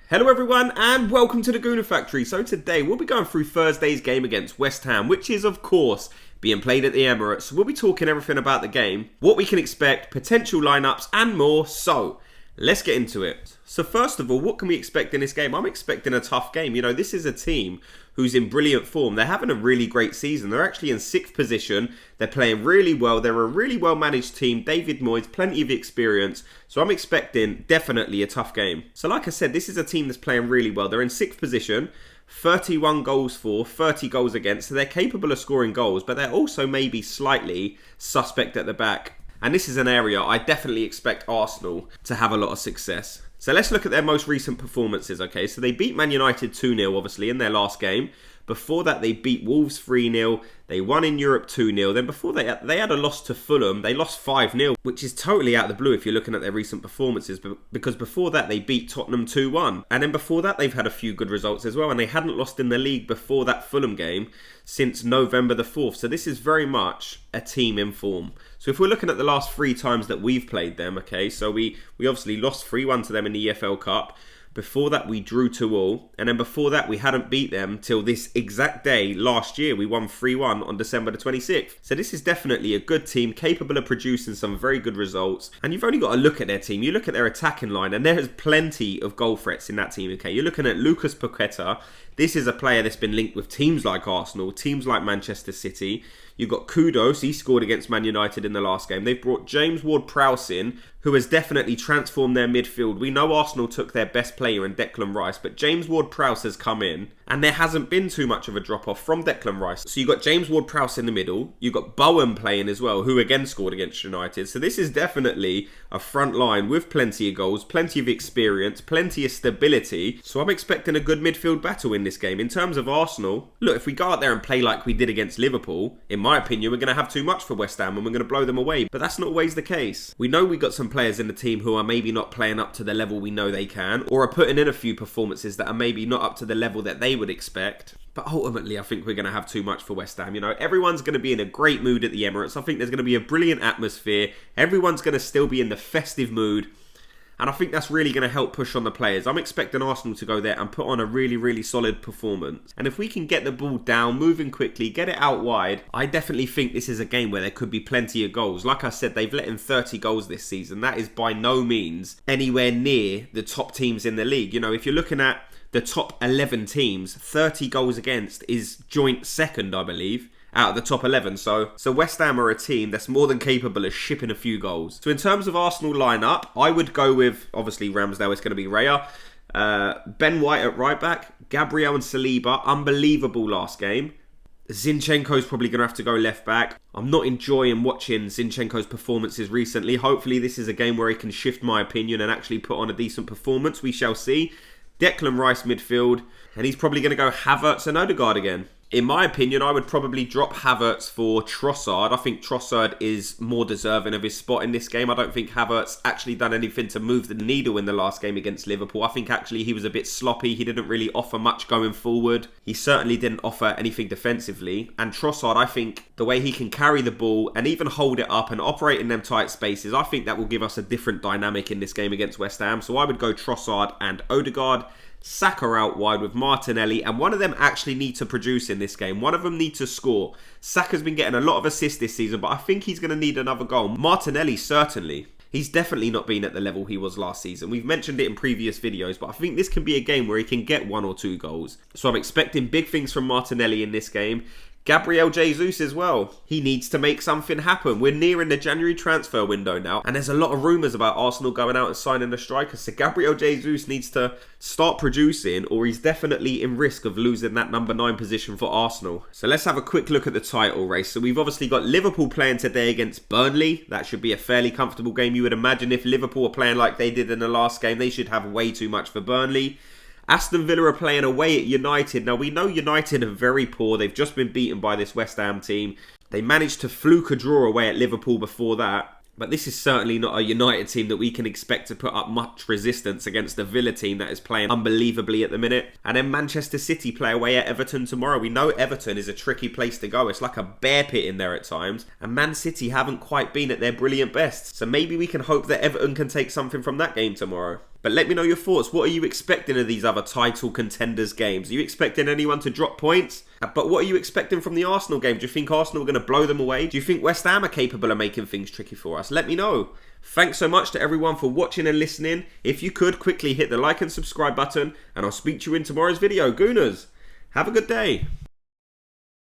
Hello everyone and welcome to the Gooner Factory. So today we'll be going through Thursday's game against West Ham, which is of course being played at the Emirates. We'll be talking everything about the game, what we can expect, potential lineups and more. So let's get into it. So first of all, what can we expect in this game? I'm expecting a tough game. You know, this is a team who's in brilliant form. They're having a really great season. They're actually in 6th position. They're playing really well. They're a really well-managed team. David Moyes, plenty of experience. So I'm expecting definitely a tough game. So like I said, this is a team that's playing really well. They're in 6th position. 31 goals for, 30 goals against. So they're capable of scoring goals, but they're also maybe slightly suspect at the back. And this is an area I definitely expect Arsenal to have a lot of success. So let's look at their most recent performances, okay? So they beat Man United 2-0, obviously, in their last game. Before that, they beat Wolves 3-0. They won in Europe 2-0. Then before they had a loss to Fulham. They lost 5-0, which is totally out of the blue if you're looking at their recent performances. Because before that, they beat Tottenham 2-1. And then before that, they've had a few good results as well. And they hadn't lost in the league before that Fulham game since November the 4th. So this is very much a team in form. So if we're looking at the last 3 times that we've played them, okay, so we obviously lost 3-1 to them in the EFL Cup. Before that, we drew 2-2. And then before that, we hadn't beat them till this exact day last year. We won 3-1 on December the 26th. So this is definitely a good team, capable of producing some very good results. And you've only got to look at their team. You look at their attacking line, and there is plenty of goal threats in that team, okay? You're looking at Lucas Paqueta. This is a player that's been linked with teams like Arsenal, teams like Manchester City. You've got Kudos, he scored against Man United in the last game. They've brought James Ward-Prowse in, who has definitely transformed their midfield. We know Arsenal took their best player in Declan Rice, but James Ward-Prowse has come in, and there hasn't been too much of a drop-off from Declan Rice. So you've got James Ward-Prowse in the middle. You've got Bowen playing as well, who again scored against United. So this is definitely a front line with plenty of goals, plenty of experience, plenty of stability. So I'm expecting a good midfield battle in this game. In terms of Arsenal, look, if we go out there and play like we did against Liverpool, in my opinion, we're going to have too much for West Ham and we're going to blow them away. But that's not always the case. We know we got some players in the team who are maybe not playing up to the level we know they can, or are putting in a few performances that are maybe not up to the level that they would expect. But ultimately, I think we're going to have too much for West Ham. You know, everyone's going to be in a great mood at the Emirates. I think there's going to be a brilliant atmosphere. Everyone's going to still be in the festive mood. And I think that's really going to help push on the players. I'm expecting Arsenal to go there and put on a really, really solid performance. And if we can get the ball down, moving quickly, get it out wide, I definitely think this is a game where there could be plenty of goals. Like I said, they've let in 30 goals this season. That is by no means anywhere near the top teams in the league. You know, if you're looking at the top 11 teams, 30 goals against is joint second, I believe, out of the top 11. So West Ham are a team that's more than capable of shipping a few goals. So in terms of Arsenal lineup, I would go with, obviously Ramsdale is going to be raya. Ben White at right back. Gabriel and Saliba, unbelievable last game. Zinchenko is probably going to have to go left back. I'm not enjoying watching Zinchenko's performances recently. Hopefully this is a game where he can shift my opinion and actually put on a decent performance. We shall see. Declan Rice midfield. And he's probably going to go Havertz and Odegaard again. In my opinion, I would probably drop Havertz for Trossard. I think Trossard is more deserving of his spot in this game. I don't think Havertz actually done anything to move the needle in the last game against Liverpool. I think actually he was a bit sloppy. He didn't really offer much going forward. He certainly didn't offer anything defensively. And Trossard, I think the way he can carry the ball and even hold it up and operate in them tight spaces, I think that will give us a different dynamic in this game against West Ham. So I would go Trossard and Odegaard. Saka out wide with Martinelli, and one of them actually need to produce in this game. One of them need to score. Saka's been getting a lot of assists this season, but I think he's going to need another goal. Martinelli, certainly. He's definitely not been at the level he was last season. We've mentioned it in previous videos, but I think this can be a game where he can get 1 or 2 goals. So I'm expecting big things from Martinelli in this game. Gabriel Jesus as well. He needs to make something happen. We're nearing the January transfer window now, and there's a lot of rumours about Arsenal going out and signing a striker. So Gabriel Jesus needs to start producing, or he's definitely in risk of losing that number 9 position for Arsenal. So let's have a quick look at the title race. So we've obviously got Liverpool playing today against Burnley. That should be a fairly comfortable game. You would imagine if Liverpool are playing like they did in the last game, they should have way too much for Burnley. Aston Villa are playing away at United. Now, we know United are very poor. They've just been beaten by this West Ham team. They managed to fluke a draw away at Liverpool before that. But this is certainly not a United team that we can expect to put up much resistance against the Villa team that is playing unbelievably at the minute. And then Manchester City play away at Everton tomorrow. We know Everton is a tricky place to go. It's like a bear pit in there at times. And Man City haven't quite been at their brilliant best. So maybe we can hope that Everton can take something from that game tomorrow. But let me know your thoughts. What are you expecting of these other title contenders games? Are you expecting anyone to drop points? But what are you expecting from the Arsenal game? Do you think Arsenal are going to blow them away? Do you think West Ham are capable of making things tricky for us? Let me know. Thanks so much to everyone for watching and listening. If you could, quickly hit the like and subscribe button, and I'll speak to you in tomorrow's video. Gooners, have a good day.